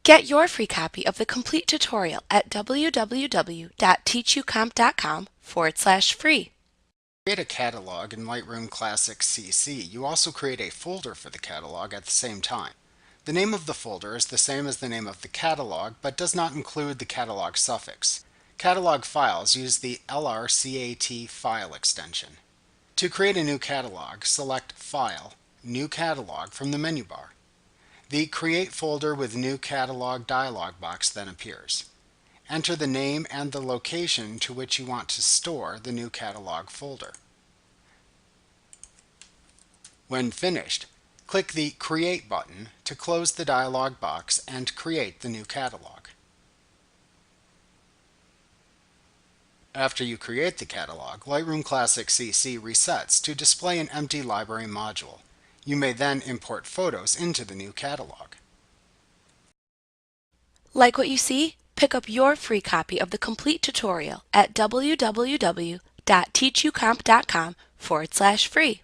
Get your free copy of the complete tutorial at www.teachucomp.com/free. Create a catalog in Lightroom Classic CC. You also create a folder for the catalog at the same time. The name of the folder is the same as the name of the catalog, but does not include the catalog suffix. Catalog files use the lrcat file extension. To create a new catalog, select File, New Catalog from the menu bar. The Create Folder with New Catalog dialog box then appears. Enter the name and the location to which you want to store the new catalog folder. When finished, click the Create button to close the dialog box and create the new catalog. After you create the catalog, Lightroom Classic CC resets to display an empty library module. You may then import photos into the new catalog. Like what you see? Pick up your free copy of the complete tutorial at www.teachucomp.com/free.